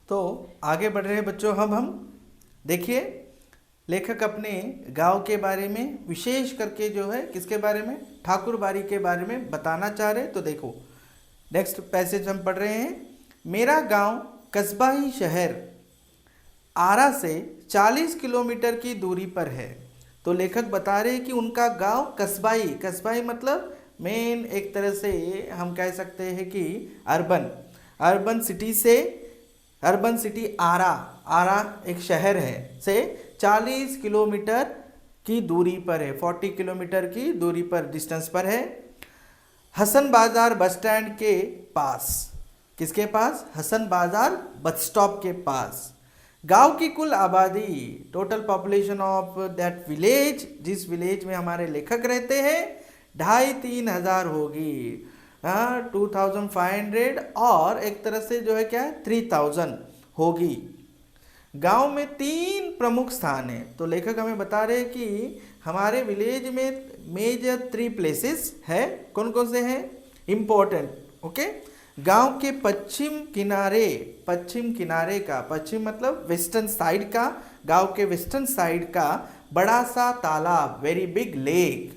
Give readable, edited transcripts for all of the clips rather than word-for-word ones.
तो आगे बढ़ रहे हैं बच्चों। हम देखिए, लेखक अपने गांव के बारे में विशेष करके जो है किसके बारे में, ठाकुर बाड़ी के बारे में बताना चाह रहे हैं। तो देखो नेक्स्ट पैसेज हम पढ़ रहे हैं। मेरा गांव कस्बा ही शहर आरा से 40 किलोमीटर की दूरी पर है। तो लेखक बता रहे हैं कि उनका गांव कस्बाई, कस्बाई मतलब मेन एक तरह से हम कह सकते हैं कि अर्बन, अर्बन सिटी से, अर्बन सिटी आरा, आरा एक शहर है, से 40 किलोमीटर की दूरी पर है, 40 किलोमीटर की दूरी पर, डिस्टेंस पर है। हसन बाजार बस स्टैंड के पास, किसके पास, हसन बाजार बस स्टॉप के पास। गांव की कुल आबादी, total population of that village, जिस विलेज में हमारे लेखक रहते हैं, 2500-3000 होगी, 2500, और एक तरह से जो है क्या है 3000 होगी। गांव में 3 प्रमुख स्थान हैं। तो लेखक हमें बता रहे हैं कि हमारे विलेज में मेजर 3 प्लेसेस है। कौन कौन से हैं, इंपॉर्टेंट, ओके। गांव के पश्चिम किनारे, पश्चिम किनारे का, पश्चिम मतलब वेस्टर्न साइड का, गांव के वेस्टर्न साइड का बड़ा सा तालाब, वेरी बिग लेक,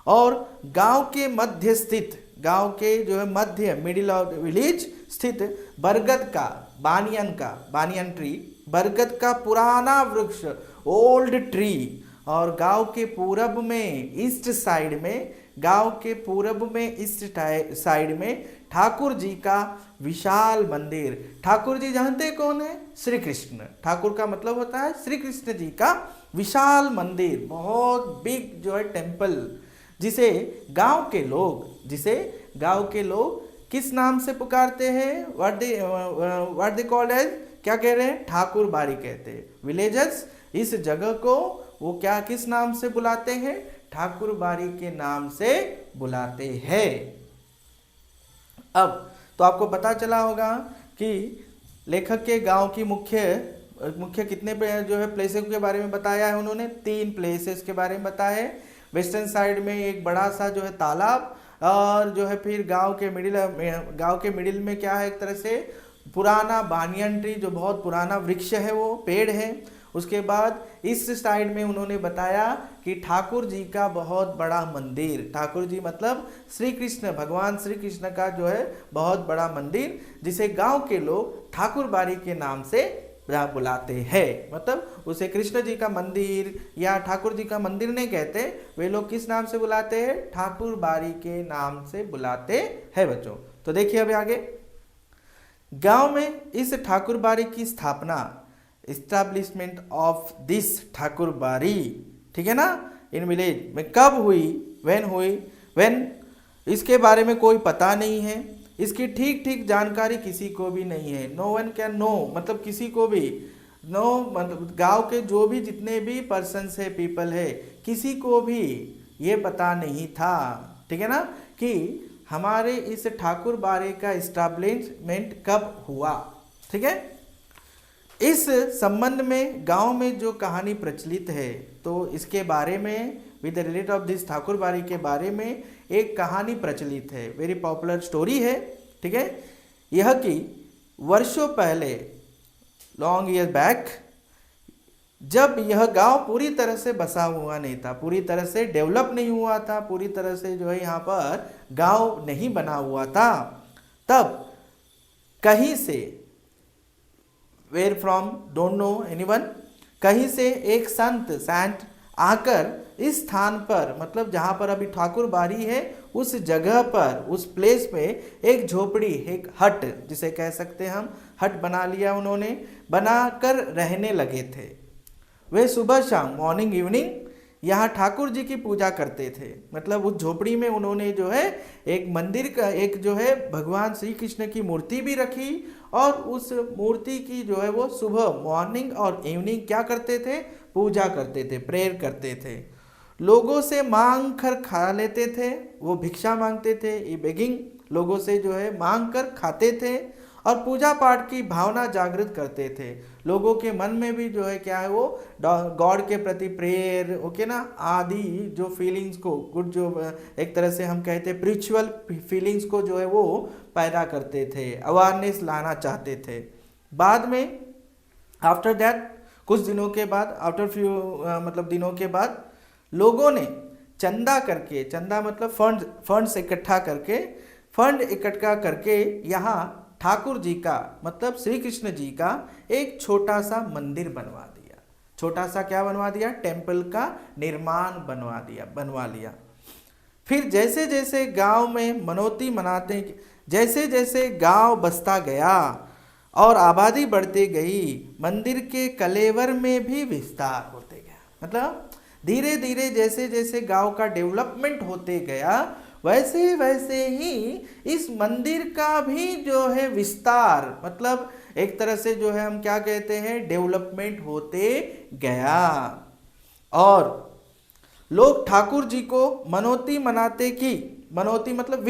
और गांव के मध्य स्थित, गांव के जो है मध्य, मिडिल ऑफ विलेज स्थित बरगद का, बानियन का, बानियन ट्री, बरगद का पुराना वृक्ष, ओल्ड ट्री। और गांव के पूरब में, ईस्ट साइड में, गांव के पूरब में ईस्ट साइड में ठाकुर जी का विशाल मंदिर। ठाकुर जी जानते हैं कौन है, श्री कृष्ण। ठाकुर का मतलब होता है श्री कृष्ण जी का विशाल मंदिर, बहुत बिग जो है टेम्पल, जिसे गांव के लोग, जिसे गांव के लोग किस नाम से पुकारते हैं, व्हाट दे कॉल्ड एज, क्या कह रहे हैं, ठाकुर बाड़ी कहते हैं। विलेजर्स इस जगह को वो क्या, किस नाम से बुलाते हैं, ठाकुर बाड़ी के नाम से बुलाते हैं। अब तो आपको पता चला होगा कि लेखक के गांव की मुख्य कितने जो है प्लेसेस के बारे में बताया है उन्होंने, 3 प्लेसेस के बारे में बताया है। वेस्टर्न साइड में एक बड़ा सा जो है तालाब, और जो है फिर गांव के मिडिल में क्या है, एक तरह से पुराना बानियन ट्री, जो बहुत पुराना वृक्ष है, वो पेड़ है। उसके बाद इस साइड में उन्होंने बताया कि ठाकुर जी का बहुत बड़ा मंदिर, ठाकुर जी मतलब श्री कृष्ण, भगवान श्री कृष्ण का जो है बहुत बड़ा मंदिर, जिसे गांव के लोग ठाकुर बाड़ी के नाम से बुलाते हैं। मतलब उसे कृष्ण जी का मंदिर या ठाकुर जी का मंदिर नहीं कहते, वे लोग किस नाम से बुलाते हैं, ठाकुर बाड़ी के नाम से बुलाते हैं बच्चों। तो देखिए अभी आगे, गांव में इस ठाकुर बाड़ी की स्थापना, इस्टेब्लिशमेंट ऑफ दिस ठाकुर बाड़ी, ठीक है ना, इन विलेज में कब हुई, व्हेन हुई, व्हेन, इसके बारे में कोई पता नहीं है। इसकी ठीक ठीक जानकारी किसी को भी नहीं है। नो वन कैन नो, मतलब किसी को भी नो, मतलब गांव के जो भी जितने भी पर्सन्स है, पीपल है, किसी को भी ये पता नहीं था, ठीक है ना, कि हमारे इस ठाकुर बाड़ी का इस्टेब्लिशमेंट कब हुआ, ठीक है। इस संबंध में गांव में जो कहानी प्रचलित है, तो इसके बारे में, with relate of this Thakur बाड़ी के बारे में एक कहानी प्रचलित है, वेरी पॉपुलर स्टोरी है, ठीक है। यह कि वर्षों पहले, लॉन्ग ईयर बैक, जब यह गांव पूरी तरह से बसा हुआ नहीं था, पूरी तरह से डेवलप नहीं हुआ था, पूरी तरह से जो है यहाँ पर गांव नहीं बना हुआ था, तब कहीं से, where from don't know anyone, कहीं से एक सेंट आकर इस स्थान पर, मतलब जहां पर अभी ठाकुर बाड़ी है, उस जगह पर, उस प्लेस पे एक झोपड़ी, एक हट जिसे कह सकते हैं हम, हट बना लिया उन्होंने, बनाकर रहने लगे थे। वे सुबह शाम, मॉर्निंग इवनिंग, यहाँ ठाकुर जी की पूजा करते थे। मतलब उस झोपड़ी में उन्होंने जो है एक मंदिर का, एक जो है भगवान श्री कृष्ण की मूर्ति भी रखी, और उस मूर्ति की जो है वो सुबह, मॉर्निंग और इवनिंग क्या करते थे, पूजा करते थे, प्रेयर करते थे। लोगों से मांग कर खा लेते थे, वो भिक्षा मांगते थे, ये बेगिंग, लोगों से जो है मांग कर खाते थे, और पूजा पाठ की भावना जागृत करते थे। लोगों के मन में भी जो है क्या है, वो गॉड के प्रति प्रेयर, ओके ना, आदि जो फीलिंग्स को, गुड जो एक तरह से हम कहते हैं स्पिरिचुअल फीलिंग्स को जो है वो पैदा करते थे, अवेयरनेस लाना चाहते थे। बाद में आफ्टर दैट कुछ दिनों के बाद, आफ्टर फ्यू मतलब दिनों के बाद, लोगों ने चंदा करके, चंदा मतलब फंड्स इकट्ठा करके, फंड इकट्ठा करके यहाँ ठाकुर जी का मतलब श्री कृष्ण जी का एक छोटा सा मंदिर बनवा दिया। छोटा सा क्या बनवा दिया? टेम्पल का निर्माण बनवा लिया। फिर जैसे जैसे गांव में मनौती मनाते, जैसे जैसे गांव बसता गया और आबादी बढ़ती गई, मंदिर के कलेवर में भी विस्तार होते गया। मतलब धीरे धीरे जैसे जैसे गांव का डेवलपमेंट होते गया, वैसे वैसे ही इस मंदिर का भी जो है विस्तार, मतलब एक तरह से जो है हम क्या कहते हैं, डेवलपमेंट होते गया। और लोग ठाकुर जी को मनौती मनाते कि, मनौती मतलब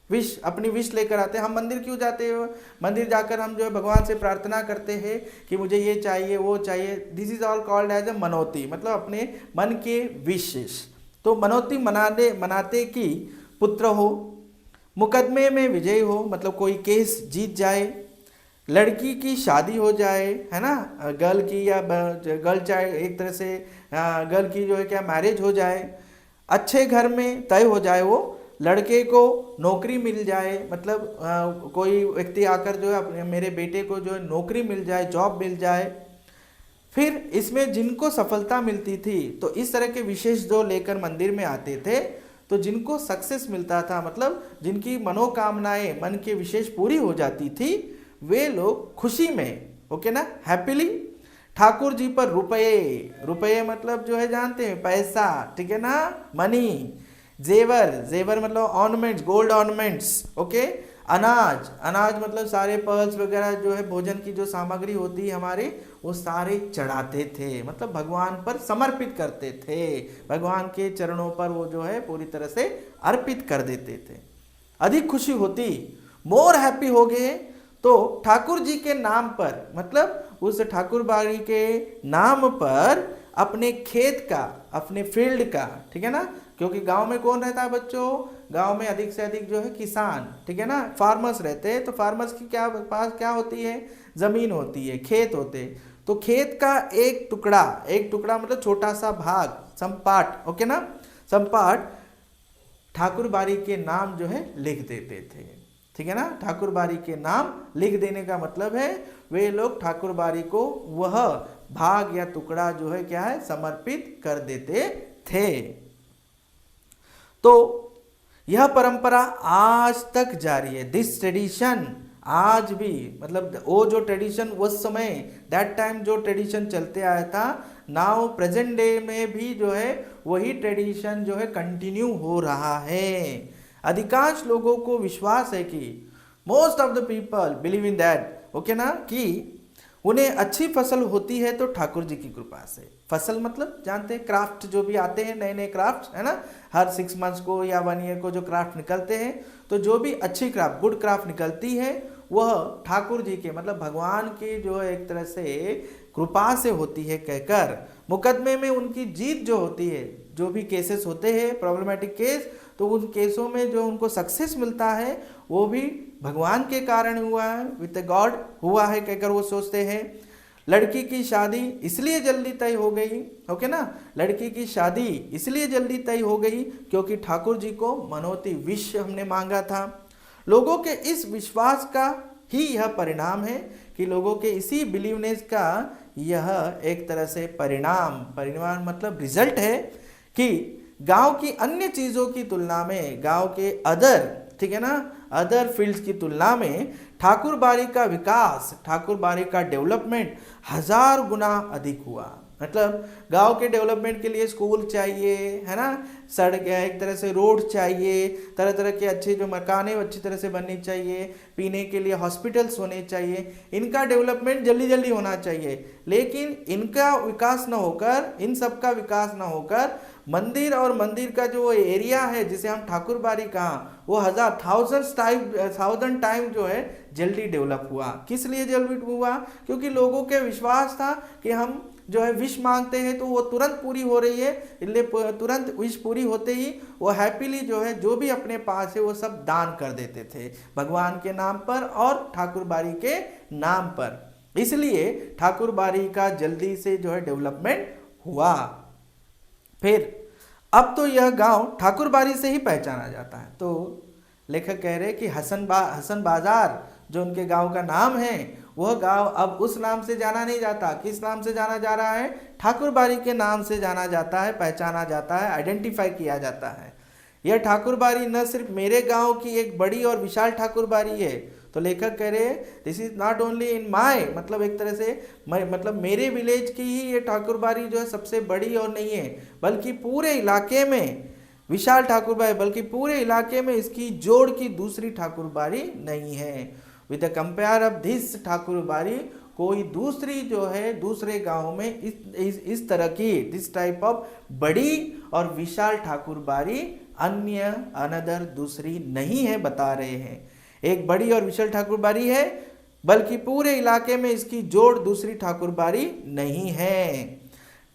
विश अपनी विश लेकर आते हैं। हम मंदिर क्यों जाते हैं? मंदिर जाकर हम जो है भगवान से प्रार्थना करते हैं कि मुझे ये चाहिए वो चाहिए। This is all called as a मनौती, मतलब अपने मन के विशेष। तो मनौती मनाते कि पुत्र हो, मुकदमे में विजयी हो, मतलब कोई केस जीत जाए, लड़की की शादी हो जाए, है ना, गर्ल की या गर्ल चाइल्ड, एक तरह से गर्ल की जो है क्या मैरिज हो जाए, अच्छे घर में तय हो जाए, वो लड़के को नौकरी मिल जाए, मतलब कोई व्यक्ति आकर जो है अपने मेरे बेटे को जो है नौकरी मिल जाए, जॉब मिल जाए। फिर इसमें जिनको सफलता मिलती थी, तो इस तरह के विशेष जो लेकर मंदिर में आते थे, तो जिनको सक्सेस मिलता था, मतलब जिनकी मनोकामनाएं मन के विशेष पूरी हो जाती थी, वे लोग खुशी में, ओके ना, हैप्पीली ठाकुर जी पर रुपये मतलब जो है जानते हैं पैसा, ठीक है ना, मनी, जेवर मतलब ऑर्नामेंट्स, गोल्ड ऑर्नामेंट्स, ओके, अनाज मतलब सारे पर्ल्स वगैरह जो है भोजन की जो सामग्री होती है हमारे, वो सारे चढ़ाते थे, मतलब भगवान पर समर्पित करते थे, भगवान के चरणों पर वो जो है पूरी तरह से अर्पित कर देते थे। अधिक खुशी होती, मोर हैप्पी हो गए, तो ठाकुर जी के नाम पर, मतलब उस ठाकुर बाड़ी के नाम पर अपने खेत का, अपने फील्ड का, ठीक है ना, क्योंकि गांव में कौन रहता है बच्चों? गांव में अधिक से अधिक जो है किसान, ठीक है ना, फार्मर्स रहते हैं। तो फार्मर्स की पास क्या होती है? जमीन होती है, खेत होते हैं। तो खेत का एक टुकड़ा मतलब छोटा सा भाग, संपाट, ओके ना, संपाट ठाकुर बाड़ी के नाम जो है लिख देते थे, ठीक है ना। ठाकुर बाड़ी के नाम लिख देने का मतलब है वे लोग ठाकुर बाड़ी को वह भाग या टुकड़ा जो है क्या है, समर्पित कर देते थे। तो यह परंपरा आज तक जारी है। दिस ट्रेडिशन आज भी, मतलब वो जो ट्रेडिशन उस समय दैट टाइम जो ट्रेडिशन चलते आया था, नाउ प्रेजेंट डे में भी जो है वही ट्रेडिशन जो है कंटिन्यू हो रहा है। अधिकांश लोगों को विश्वास है कि most of the people believe in that, okay ना, कि उन्हें अच्छी फसल होती है तो ठाकुर जी की कृपा से। फसल मतलब जानते हैं, क्राफ्ट जो भी आते हैं, नए नए क्राफ्ट, है ना, हर 6 मंथ्स को या 1 ईयर को जो क्राफ्ट निकलते हैं, तो जो भी अच्छी क्राफ्ट, गुड क्राफ्ट निकलती है, वह ठाकुर जी के, मतलब भगवान के जो है एक तरह से कृपा से होती है कहकर मुकदमे में उनकी जीत जो होती है, जो भी केसेस होते हैं प्रॉब्लमेटिक केस, तो उन केसों में जो उनको सक्सेस मिलता है वो भी भगवान के कारण हुआ है, विद गॉड हुआ है कहकर वो सोचते हैं। लड़की की शादी इसलिए जल्दी तय हो गई, ओके ना, लड़की की शादी इसलिए जल्दी तय हो गई क्योंकि ठाकुर जी को मनौती विश हमने मांगा था। लोगों के इस विश्वास का ही यह परिणाम है कि लोगों के इसी बिलीवनेस का यह एक तरह से परिणाम मतलब रिजल्ट है कि गांव की अन्य चीज़ों की तुलना में, गांव के अदर, ठीक है ना, अदर फील्ड्स की तुलना में ठाकुर बाड़ी का विकास, ठाकुर बाड़ी का डेवलपमेंट 1000 गुना अधिक हुआ। मतलब गांव के डेवलपमेंट के लिए स्कूल चाहिए, है ना, सड़क, एक तरह से रोड चाहिए, तरह तरह के अच्छे जो मकानें अच्छी तरह से बननी चाहिए, पीने के लिए हॉस्पिटल्स होने चाहिए, इनका डेवलपमेंट जल्दी जल्दी होना चाहिए। लेकिन इनका विकास न होकर, इन सब का विकास न होकर मंदिर और मंदिर का जो एरिया है जिसे हम ठाकुर बाड़ी कहा, वो 1000 टाइम जो है जल्दी डेवलप हुआ। किस लिए डेवलप हुआ? क्योंकि लोगों के विश्वास था कि हम जो है विश मांगते हैं तो वो तुरंत पूरी हो रही है, इसलिए तुरंत विश पूरी होते ही वो हैप्पीली जो है जो भी अपने पास है वो सब दान कर देते थे भगवान के नाम पर और ठाकुरबाड़ी के नाम पर। इसलिए ठाकुरबाड़ी का जल्दी से जो है डेवलपमेंट हुआ। फिर अब तो यह गांव ठाकुरबाड़ी से ही पहचाना जाता है। तो लेखक कह रहे कि हसन बाजार जो उनके गांव का नाम है, वह गांव अब उस नाम से जाना नहीं जाता। किस नाम से जाना जा रहा है? ठाकुरबाड़ी के नाम से जाना जाता है, पहचाना जाता है, आइडेंटिफाई किया जाता है। यह ठाकुरबाड़ी न सिर्फ मेरे गांव की एक बड़ी और विशाल ठाकुरबाड़ी है, तो लेखक कह रहे हैं this is not only in my, मतलब एक तरह से मतलब मेरे विलेज की ही ये ठाकुरबाड़ी जो है सबसे बड़ी और नहीं है, बल्कि पूरे इलाके में विशाल ठाकुरबाड़ी, बल्कि पूरे इलाके में इसकी जोड़ की दूसरी ठाकुरबाड़ी नहीं है। With the compare of this ठाकुरबाड़ी, कोई दूसरी जो है दूसरे गांव में इस तरह की दिस टाइप ऑफ बड़ी और विशाल ठाकुरबाड़ी अन्य अनदर दूसरी नहीं है, बता रहे हैं। एक बड़ी और विशाल ठाकुरबाड़ी है, बल्कि पूरे इलाके में इसकी जोड़ दूसरी ठाकुरबाड़ी नहीं है।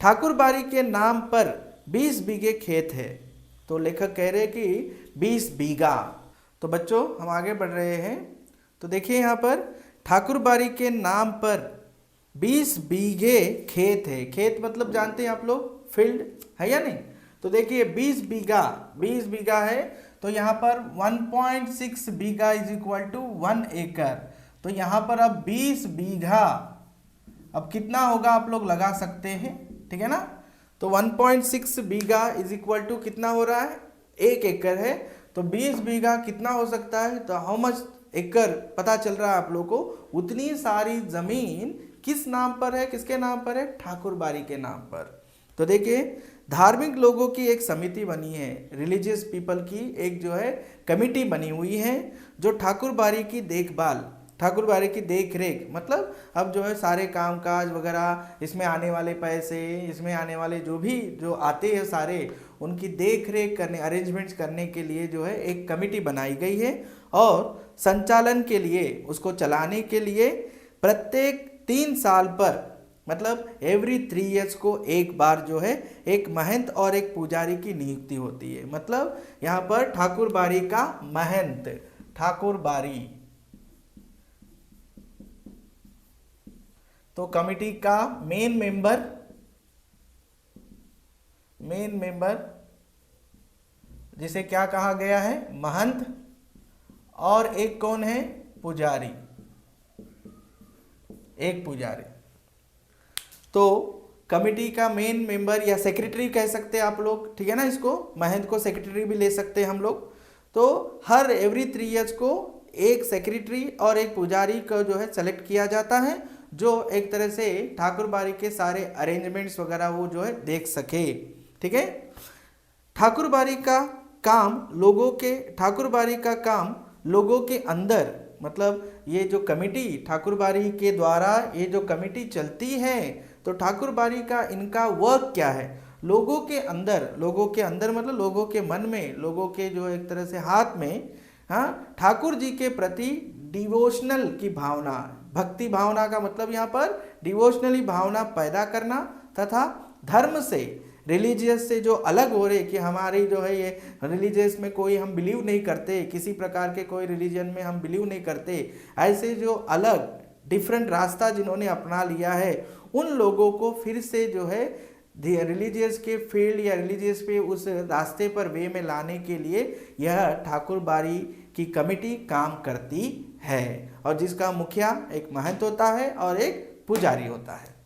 ठाकुरबाड़ी के नाम पर 20 बीघे खेत है। तो लेखक कह रहे हैं कि 20 बीघा। तो बच्चों हम आगे बढ़ रहे हैं, तो देखिए यहाँ पर ठाकुरबाड़ी के नाम पर 20 बीघे खेत है। खेत मतलब जानते हैं आप लोग, फील्ड है या नहीं? तो देखिए 20 बीघा है, तो यहाँ पर 1.6 बीघा इज इक्वल टू 1 एकड़। तो यहाँ पर अब 20 बीघा अब कितना होगा आप लोग लगा सकते हैं, ठीक है ना? तो 1.6 बीघा इज इक्वल टू कितना हो रहा है? 1 एकड़ है। तो 20 बीघा कितना हो सकता है? तो हाउ मच एकड़ पता चल रहा है आप लोग को। उतनी सारी जमीन किस नाम पर है? किसके नाम पर है? ठाकुरबाड़ी के नाम पर। तो देखिए धार्मिक लोगों की एक समिति बनी है, रिलीजियस पीपल की एक जो है कमिटी बनी हुई है, जो ठाकुरबाड़ी की देखभाल, ठाकुरबाड़ी की देख रेख, मतलब अब जो है सारे काम काज वगैरह, इसमें आने वाले पैसे, इसमें आने वाले जो भी जो आते हैं सारे, उनकी देख रेख करने, अरेंजमेंट्स करने के लिए जो है एक कमिटी बनाई गई है। और संचालन के लिए, उसको चलाने के लिए प्रत्येक 3 साल पर, मतलब एवरी 3 ईयर्स को एक बार जो है एक महंत और एक पुजारी की नियुक्ति होती है। मतलब यहाँ पर ठाकुरबाड़ी का महंत, ठाकुरबाड़ी, तो कमिटी का मेन मेंबर जिसे क्या कहा गया है? महंत, और एक कौन है? पुजारी, एक पुजारी। तो कमिटी का मेन मेंबर या सेक्रेटरी कह सकते हैं आप लोग, ठीक है ना? इसको महंत को सेक्रेटरी भी ले सकते हैं हम लोग। तो हर एवरी 3 ईयर्स को एक सेक्रेटरी और एक पुजारी को जो है सेलेक्ट किया जाता है, जो एक तरह से ठाकुरबाड़ी के सारे अरेंजमेंट्स वगैरह वो जो है देख सके, ठीक है? ठाकुरबाड़ी का काम लोगों के अंदर, मतलब ये जो कमिटी ठाकुरबाड़ी के द्वारा ये जो कमिटी चलती है, तो ठाकुरबाड़ी का इनका वर्क क्या है? लोगों के अंदर मतलब लोगों के मन में, लोगों के जो एक तरह से हाथ में, हाँ, ठाकुर जी के प्रति डिवोशनल की भावना, भक्ति भावना का मतलब यहाँ पर डिवोशनली भावना पैदा करना, तथा धर्म से, रिलीजियस से जो अलग हो रहे कि हमारी जो है ये रिलीजियस में कोई हम बिलीव नहीं करते, किसी प्रकार के कोई रिलीजन में हम बिलीव नहीं करते, ऐसे जो अलग डिफरेंट रास्ता जिन्होंने अपना लिया है, उन लोगों को फिर से जो है रिलीजियस के फील्ड या रिलीजियस पे उस रास्ते पर वे में लाने के लिए यह ठाकुरबाड़ी की कमिटी काम करती है, और जिसका मुखिया एक महंत होता है और एक पुजारी होता है।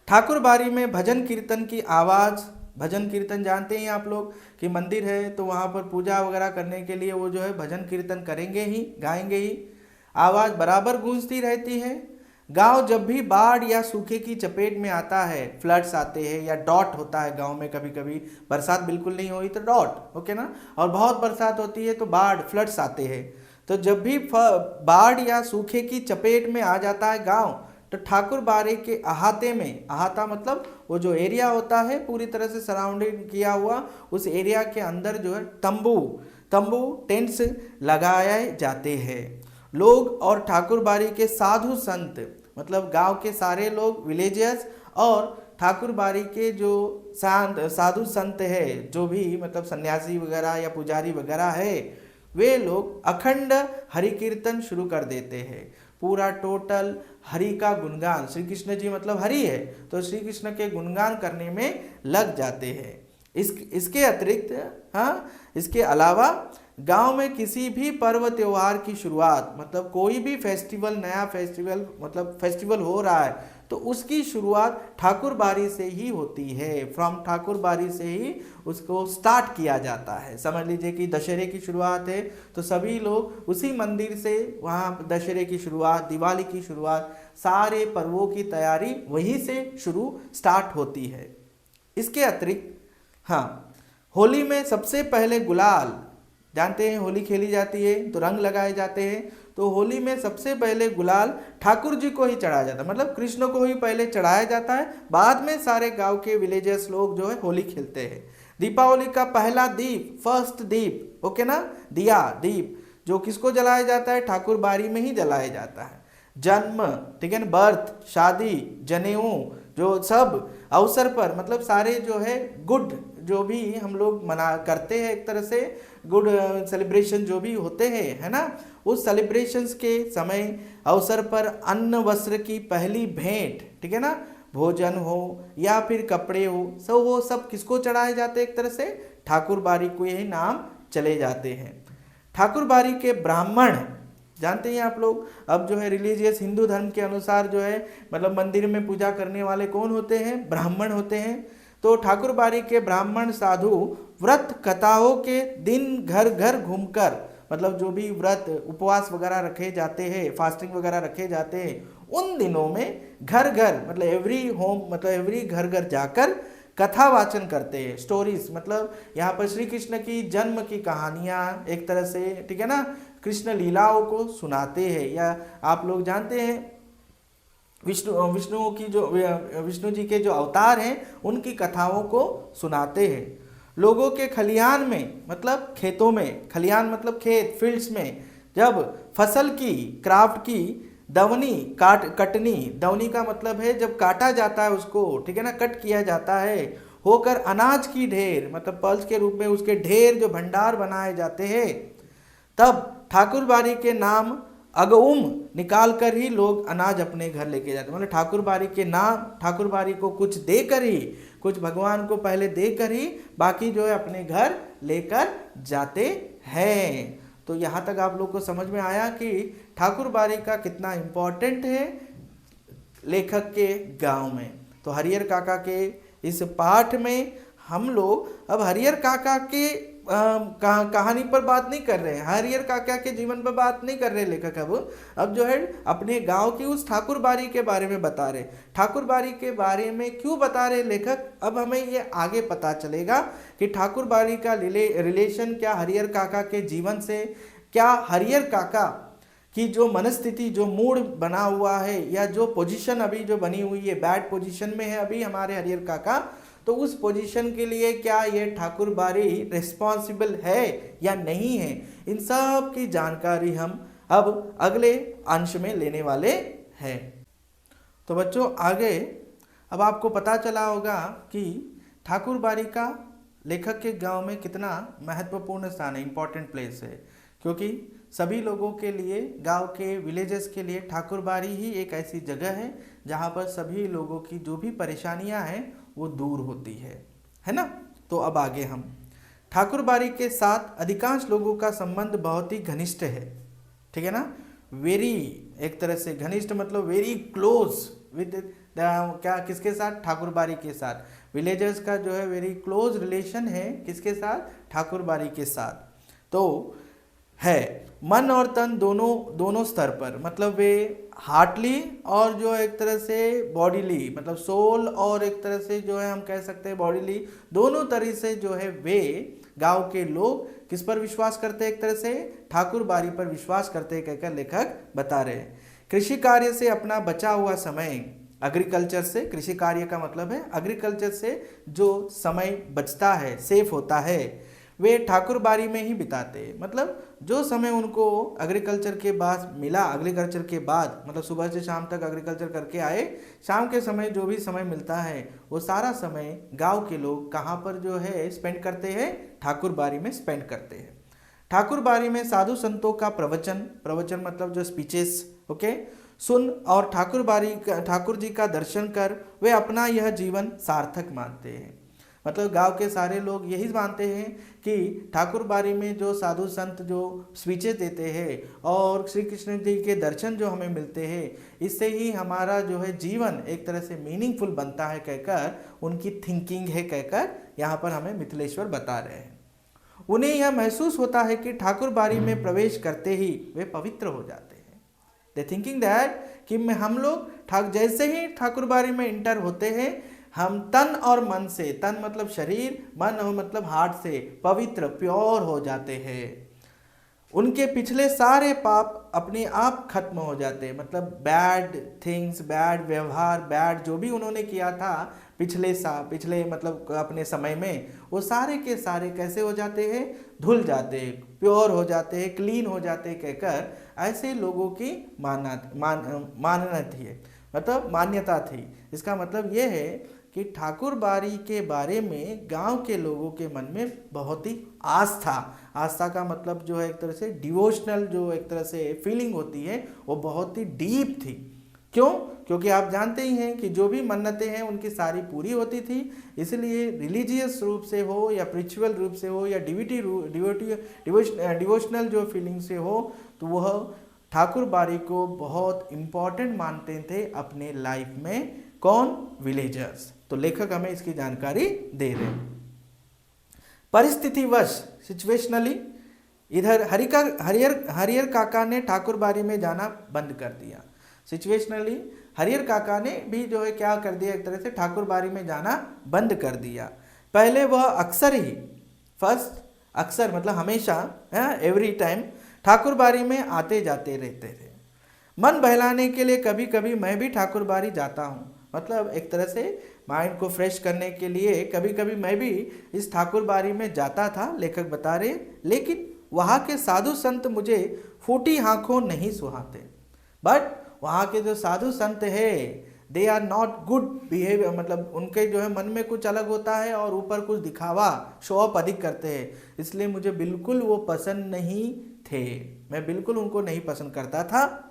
ठाकुरबाड़ी में भजन कीर्तन की आवाज़, भजन कीर्तन जानते हैं आप लोग कि मंदिर है तो वहाँ पर पूजा वगैरह करने के लिए वो जो है भजन कीर्तन करेंगे ही, गाएंगे ही, आवाज़ बराबर गूंजती रहती है। गांव जब भी बाढ़ या सूखे की चपेट में आता है, फ्लड्स आते हैं या डॉट होता है गांव में, कभी कभी बरसात बिल्कुल नहीं हुई तो डॉट, ओके ना, और बहुत बरसात होती है तो बाढ़, फ्लड्स आते हैं। तो जब भी बाढ़ या सूखे की चपेट में आ जाता है गांव, तो ठाकुरबाड़ी के अहाते में, अहाता मतलब वो जो एरिया होता है पूरी तरह से सराउंडिंग किया हुआ, उस एरिया के अंदर जो है तंबू टेंट्स लगाए जाते हैं। लोग और ठाकुरबाड़ी के साधु संत मतलब गांव के सारे लोग विलेजर्स और ठाकुर बाड़ी के जो साधु संत है, जो भी मतलब सन्यासी वगैरह या पुजारी वगैरह है, वे लोग अखंड हरि कीर्तन शुरू कर देते हैं। पूरा टोटल हरि का गुणगान, श्री कृष्ण जी मतलब हरि है तो श्री कृष्ण के गुणगान करने में लग जाते हैं। इसके अतिरिक्त, हाँ, इसके अलावा गांव में किसी भी पर्व त्योहार की शुरुआत, मतलब कोई भी फेस्टिवल, नया फेस्टिवल मतलब फेस्टिवल हो रहा है तो उसकी शुरुआत ठाकुर बाड़ी से ही होती है। फ्रॉम ठाकुर बाड़ी से ही उसको स्टार्ट किया जाता है। समझ लीजिए कि दशहरे की शुरुआत है तो सभी लोग उसी मंदिर से वहाँ दशहरे की शुरुआत, दिवाली की शुरुआत, सारे पर्वों की तैयारी वहीं से शुरू स्टार्ट होती है। इसके अतिरिक्त, हाँ, होली में सबसे पहले गुलाल, जानते हैं होली खेली जाती है तो रंग लगाए जाते हैं, तो होली में सबसे पहले गुलाल ठाकुर जी को ही चढ़ाया जाता है, मतलब कृष्ण को ही पहले चढ़ाया जाता है, बाद में सारे गांव के विलेजर्स लोग जो है होली खेलते हैं। दीपावली का पहला दीप, फर्स्ट दीप, ओके ना, दिया दीप जो किसको जलाया जाता है, ठाकुर बाड़ी में ही जलाया जाता है। जन्म, ठीक है ना, बर्थ, शादी, जनेऊ, जो सब अवसर पर मतलब सारे जो है गुड जो भी हम लोग मना करते हैं, एक तरह से गुड सेलिब्रेशन जो भी होते हैं, है ना, उस सेलिब्रेशंस के समय अवसर पर अन्न वस्त्र की पहली भेंट, ठीक है ना, भोजन हो या फिर कपड़े हो, वो सब किसको चढ़ाए जाते हैं, एक तरह से ठाकुर बाड़ी को यही नाम चले जाते हैं। ठाकुर बाड़ी के ब्राह्मण, जानते हैं आप लोग, अब जो है रिलीजियस हिंदू धर्म के अनुसार जो है मतलब मंदिर में पूजा करने वाले कौन होते हैं, ब्राह्मण होते हैं। तो ठाकुर बाड़ी के ब्राह्मण साधु व्रत कथाओं के दिन घर घर घूमकर, मतलब जो भी व्रत उपवास वगैरह रखे जाते हैं, फास्टिंग वगैरह रखे जाते हैं, उन दिनों में घर घर मतलब एवरी होम मतलब एवरी घर घर जाकर कथा वाचन करते हैं, स्टोरीज, मतलब यहाँ पर श्री कृष्ण की जन्म की कहानियाँ एक तरह से, ठीक है ना, कृष्ण लीलाओं को सुनाते हैं। या आप लोग जानते हैं विष्णु जी के जो अवतार हैं उनकी कथाओं को सुनाते हैं। लोगों के खलिहान में मतलब खेतों में, खलिहान मतलब खेत, फील्ड्स में जब फसल की क्राफ्ट की दवनी कटनी, दवनी का मतलब है जब काटा जाता है उसको, ठीक है ना, कट किया जाता है, होकर अनाज की ढेर मतलब पल्स के रूप में उसके ढेर जो भंडार बनाए जाते हैं, तब ठाकुर बाड़ी के नाम अगउम निकाल कर ही लोग अनाज अपने घर लेके जाते, मतलब ठाकुर बाड़ी के नाम, ठाकुर बाड़ी को कुछ देकर ही, कुछ भगवान को पहले देकर ही बाकी जो है अपने घर लेकर जाते हैं। तो यहाँ तक आप लोग को समझ में आया कि ठाकुर बाड़ी का कितना इम्पोर्टेंट है लेखक के गांव में। तो हरिहर काका के इस पाठ में हम लोग अब हरिहर काका के कहानी पर बात नहीं कर रहे हैं, हरिहर काका के जीवन पर बात नहीं कर रहे लेखक। अब जो है अपने गांव की उस ठाकुर बाड़ी के बारे में बता रहे। ठाकुर बाड़ी के बारे में क्यों बता रहे लेखक, अब हमें ये आगे पता चलेगा कि ठाकुर बाड़ी का रिलेशन क्या हरिहर काका के जीवन से, क्या हरिहर काका की जो मनस्थिति, जो मूड बना हुआ है या जो पोजीशन अभी जो बनी हुई है, बैड पोजीशन में है अभी हमारे हरिहर काका, तो उस पोजीशन के लिए क्या ये ठाकुर बाड़ी रिस्पॉन्सिबल है या नहीं है, इन सब की जानकारी हम अब अगले अंश में लेने वाले हैं। तो बच्चों आगे अब आपको पता चला होगा कि ठाकुर बाड़ी का लेखक के गांव में कितना महत्वपूर्ण स्थान है, इम्पोर्टेंट प्लेस है, क्योंकि सभी लोगों के लिए, गांव के विलेजेस के लिए ठाकुर बाड़ी ही एक ऐसी जगह है जहां पर सभी लोगों की जो भी परेशानियां हैं वो दूर होती है ना। तो अब आगे हम ठाकुर बाड़ी के साथ अधिकांश लोगों का संबंध बहुत ही घनिष्ठ है, ठीक है ना, वेरी, एक तरह से घनिष्ठ मतलब वेरी क्लोज विद क्या, किसके साथ, ठाकुर बाड़ी के साथ। विलेजर्स का जो है वेरी क्लोज रिलेशन है किसके साथ, ठाकुर बाड़ी के साथ। तो है मन और तन दोनों स्तर पर, मतलब वे हार्टली और जो एक तरह से बॉडीली, मतलब सोल और एक तरह से जो है हम कह सकते हैं बॉडीली, दोनों तरह से जो है वे गांव के लोग किस पर विश्वास करते हैं, एक तरह से ठाकुर बाड़ी पर विश्वास करते हैं, कहकर लेखक बता रहे हैं। कृषि कार्य से अपना बचा हुआ समय, एग्रीकल्चर से, कृषि कार्य का मतलब है एग्रीकल्चर से जो समय बचता है, सेफ होता है, वे ठाकुरबाड़ी में ही बिताते हैं। मतलब जो समय उनको एग्रीकल्चर के बाद मिला, एग्रीकल्चर के बाद मतलब सुबह से शाम तक एग्रीकल्चर करके आए, शाम के समय जो भी समय मिलता है वो सारा समय गांव के लोग कहाँ पर जो है स्पेंड करते हैं, ठाकुरबाड़ी में स्पेंड करते हैं। ठाकुरबाड़ी में साधु संतों का प्रवचन, प्रवचन मतलब जो स्पीचेस, ओके, सुन और ठाकुर जी का दर्शन कर वे अपना यह जीवन सार्थक मानते हैं। मतलब गांव के सारे लोग यही मानते हैं कि ठाकुरबाड़ी में जो साधु संत जो स्पीचेस देते हैं और श्री कृष्ण जी के दर्शन जो हमें मिलते हैं, इससे ही हमारा जो है जीवन एक तरह से मीनिंगफुल बनता है कहकर उनकी थिंकिंग है कहकर यहाँ पर हमें मिथिलेश्वर बता रहे हैं। उन्हें यह महसूस होता है कि ठाकुरबाड़ी में प्रवेश करते ही वे पवित्र हो जाते हैं। दे थिंकिंग दैट कि हम लोग जैसे ही ठाकुरबाड़ी में इंटर होते हैं, हम तन और मन से, तन मतलब शरीर, मन मतलब हार्ट से पवित्र प्योर हो जाते हैं। उनके पिछले सारे पाप अपने आप खत्म हो जाते हैं। मतलब बैड थिंग्स, बैड व्यवहार, बैड जो भी उन्होंने किया था पिछले मतलब अपने समय में, वो सारे के सारे कैसे हो जाते हैं, धुल जाते हैं, प्योर हो जाते हैं, क्लीन हो जाते हैं कहकर ऐसे लोगों की मानना थी, मतलब मान्यता थी। इसका मतलब ये है कि ठाकुरबाड़ी के बारे में गांव के लोगों के मन में बहुत ही आस्था का मतलब जो है एक तरह से डिवोशनल जो एक तरह से फीलिंग होती है वो बहुत ही डीप थी। क्यों? क्योंकि आप जानते ही हैं कि जो भी मन्नतें हैं उनकी सारी पूरी होती थी। इसलिए रिलीजियस रूप से हो या स्पिरिचुअल रूप से हो या डिवोशनल जो फीलिंग से हो, तो वह ठाकुरबाड़ी को बहुत इम्पॉर्टेंट मानते थे अपने लाइफ में। कौन? विलेजर्स। तो लेखक हमें इसकी जानकारी दे रहे हैं। परिस्थितिवश, सिचुएशनली, इधर हरिहर काका ने ठाकुरबाड़ी में जाना बंद कर दिया। सिचुएशनली हरिहर काका ने भी जो है क्या कर दिया, एक तरह से ठाकुरबाड़ी में जाना बंद कर दिया। पहले वह अक्सर मतलब हमेशा, एवरी टाइम ठाकुरबाड़ी में आते जाते रहते थे। मन बहलाने के लिए कभी कभी मैं भी ठाकुरबाड़ी जाता हूँ। मतलब एक तरह से माइंड को फ्रेश करने के लिए कभी कभी मैं भी इस ठाकुरबाड़ी में जाता था, लेखक बता रहे। लेकिन वहाँ के साधु संत मुझे फूटी आंखों नहीं सुहाते। बट वहाँ के जो साधु संत है, they are not good behaviour, मतलब उनके जो है मन में कुछ अलग होता है और ऊपर कुछ दिखावा, शो ऑफ अधिक करते हैं। इसलिए मुझे बिल्कुल वो पसंद नहीं थे, मैं बिल्कुल उनको नहीं पसंद करता था।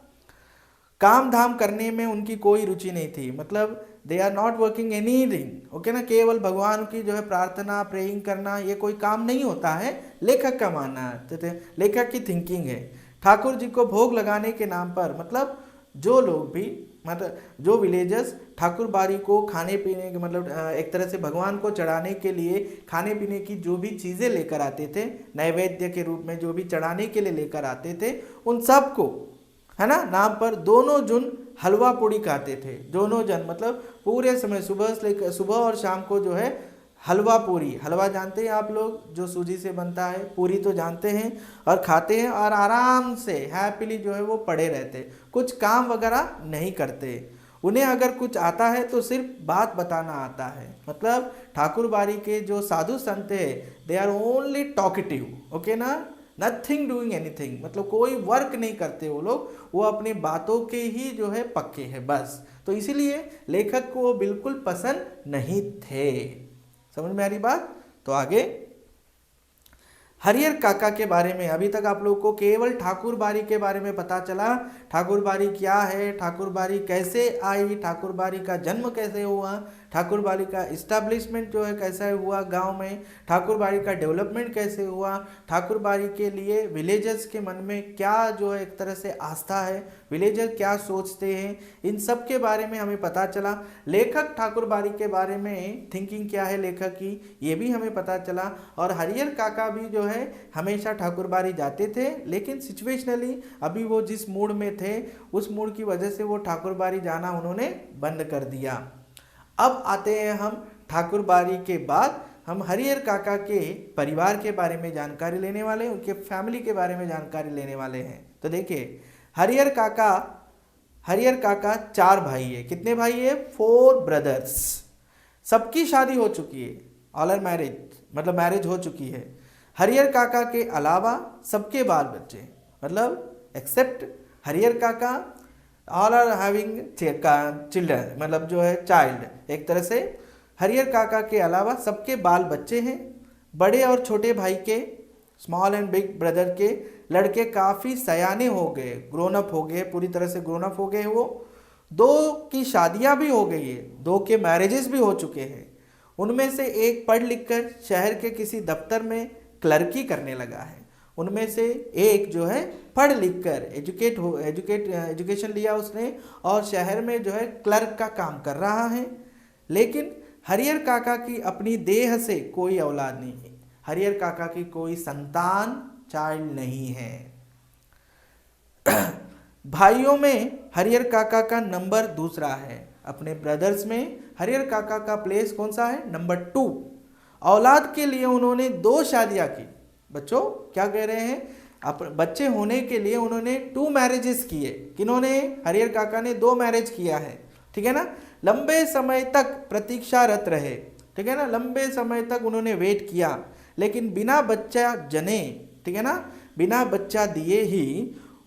काम धाम करने में उनकी कोई रुचि नहीं थी। मतलब they are not working anything, okay ना, केवल भगवान की जो है प्रार्थना, प्रेइंग करना, ये कोई काम नहीं होता है, लेखक का मानना है, लेखक की थिंकिंग है। ठाकुर जी को भोग लगाने के नाम पर, मतलब जो लोग भी, मतलब जो विलेजर्स ठाकुरबाड़ी को खाने पीने के, मतलब एक तरह से भगवान को चढ़ाने के लिए खाने पीने की जो भी चीज़ें लेकर आते थे, नैवेद्य के रूप में जो भी चढ़ाने के लिए लेकर आते थे, उन सब को, है ना, नाम पर दोनों जन हलवा पूड़ी खाते थे। दोनों जन मतलब पूरे समय सुबह और शाम को जो है हलवा पूरी, हलवा जानते हैं आप लोग, जो सूजी से बनता है, पूरी तो जानते हैं, और खाते हैं और आराम से हैप्पीली जो है वो पड़े रहते, कुछ काम वगैरह नहीं करते। उन्हें अगर कुछ आता है तो सिर्फ बात बताना आता है। मतलब ठाकुरबाड़ी के जो साधु संत है, they are only talkative, okay ना, नथिंग डूइंग एनीथिंग, मतलब कोई वर्क नहीं करते वो लोग, वो अपनी बातों के ही जो है पक्के हैं बस। तो इसीलिए लेखक को वो बिल्कुल पसंद नहीं थे। समझ में आ रही बात? तो आगे हरिहर काका के बारे में, अभी तक आप लोगों को केवल ठाकुरबाड़ी के बारे में पता चला। ठाकुरबाड़ी क्या है, ठाकुरबाड़ी कैसे आई, ठाकुरबाड़ी का जन्म कैसे हुआ, ठाकुरबाड़ी का इस्टेब्लिशमेंट जो है कैसा हुआ गांव में, ठाकुरबाड़ी का डेवलपमेंट कैसे हुआ, ठाकुरबाड़ी के लिए विलेजर्स के मन में क्या जो है एक तरह से आस्था है, विलेजर क्या सोचते हैं, इन सब के बारे में हमें पता चला। लेखक ठाकुरबाड़ी के बारे में थिंकिंग क्या है लेखक की, ये भी हमें पता चला। और हरिहर काका भी जो है हमेशा ठाकुरबाड़ी जाते थे, लेकिन सिचुएशनली अभी वो जिस मूड में थे, उस मूड की वजह से वो ठाकुरबाड़ी जाना उन्होंने बंद कर दिया। अब आते हैं हम ठाकुरबाड़ी के बाद हम हरिहर काका के परिवार के बारे में जानकारी लेने वाले हैं, उनके फैमिली के बारे में जानकारी लेने वाले हैं। तो देखिए हरिहर काका 4 भाई है। कितने भाई है? 4 ब्रदर्स। सबकी शादी हो चुकी है, ऑल आर मैरिज, मतलब मैरिज हो चुकी है। हरिहर काका के अलावा सबके बाल बच्चे, मतलब एक्सेप्ट हरिहर काका, ऑल आर हैविंग चिल्ड्रन, मतलब जो है चाइल्ड। एक तरह से हरिहर काका के अलावा सबके बाल बच्चे हैं। बड़े और छोटे भाई के, स्मॉल एंड बिग ब्रदर के लड़के काफ़ी सयाने हो गए, ग्रोन अप हो गए, पूरी तरह से ग्रोन अप हो गए। वो 2 की शादियां भी हो गई है, 2 के मैरिजेस भी हो चुके हैं। उनमें से एक पढ़ लिख कर शहर के किसी दफ्तर में क्लर्की करने लगा है। उनमें से एक जो है पढ़ लिख कर एजुकेशन लिया उसने और शहर में जो है क्लर्क का काम कर रहा है। लेकिन हरिहर काका की अपनी देह से कोई औलाद नहीं है, हरिहर काका की कोई संतान, चाइल्ड नहीं है। भाइयों में हरिहर काका का नंबर दूसरा है। अपने ब्रदर्स में हरिहर काका का प्लेस कौन सा है? नंबर 2। औलाद के लिए उन्होंने 2 शादियां की। बच्चों क्या कह रहे हैं? बच्चे होने के लिए उन्होंने 2 मैरिजेस किए। किन्होंने? हरिहर काका ने 2 मैरिज किया है, ठीक है ना। लंबे समय तक प्रतीक्षारत रहे, ठीक है ना, लंबे समय तक उन्होंने वेट किया, लेकिन बिना बच्चा जने, ठीक है ना, बिना बच्चा दिए ही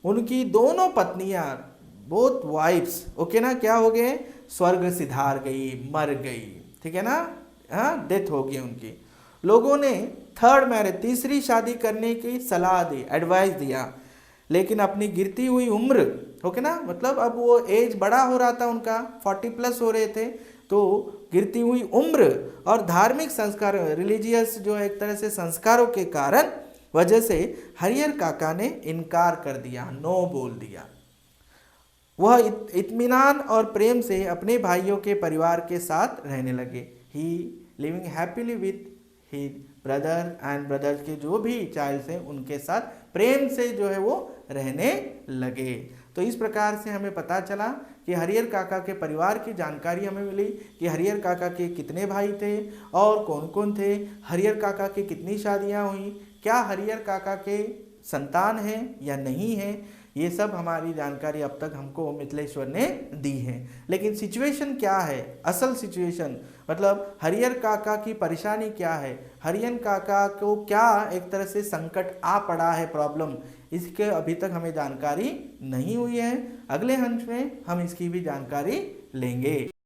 उनकी दोनों पत्नियां, बोथ वाइफ्स, ओके ना, क्या हो गए? स्वर्ग सिधार गई, मर गई, ठीक है ना, हाँ, डेथ हो गई उनकी। लोगों ने 3rd मैरिज, तीसरी शादी करने की सलाह दी, एडवाइस दिया, लेकिन अपनी गिरती हुई उम्र, ओके ना, मतलब अब वो एज बड़ा हो रहा था उनका, 40+ हो रहे थे, तो गिरती हुई उम्र और धार्मिक संस्कार, रिलीजियस जो एक तरह से संस्कारों के कारण वजह से हरिहर काका ने इनकार कर दिया, नो बोल दिया। वह इत्मीनान और प्रेम से अपने भाइयों के परिवार के साथ रहने लगे। He living happily with he brother and brother के जो भी चाइल्ड हैं उनके साथ प्रेम से जो है वो रहने लगे। तो इस प्रकार से हमें पता चला कि हरिहर काका के परिवार की जानकारी हमें मिली कि हरिहर काका के कितने भाई थे और कौन कौन थे, हरिहर काका की कितनी शादियां हुई, क्या हरिहर काका के संतान हैं या नहीं है, ये सब हमारी जानकारी अब तक हमको मिथिलेश्वर ने दी है। लेकिन सिचुएशन क्या है, असल सिचुएशन, मतलब हरिहर काका की परेशानी क्या है, हरिहर काका को क्या एक तरह से संकट आ पड़ा है, प्रॉब्लम, इसके अभी तक हमें जानकारी नहीं हुई है। अगले अंश में हम इसकी भी जानकारी लेंगे।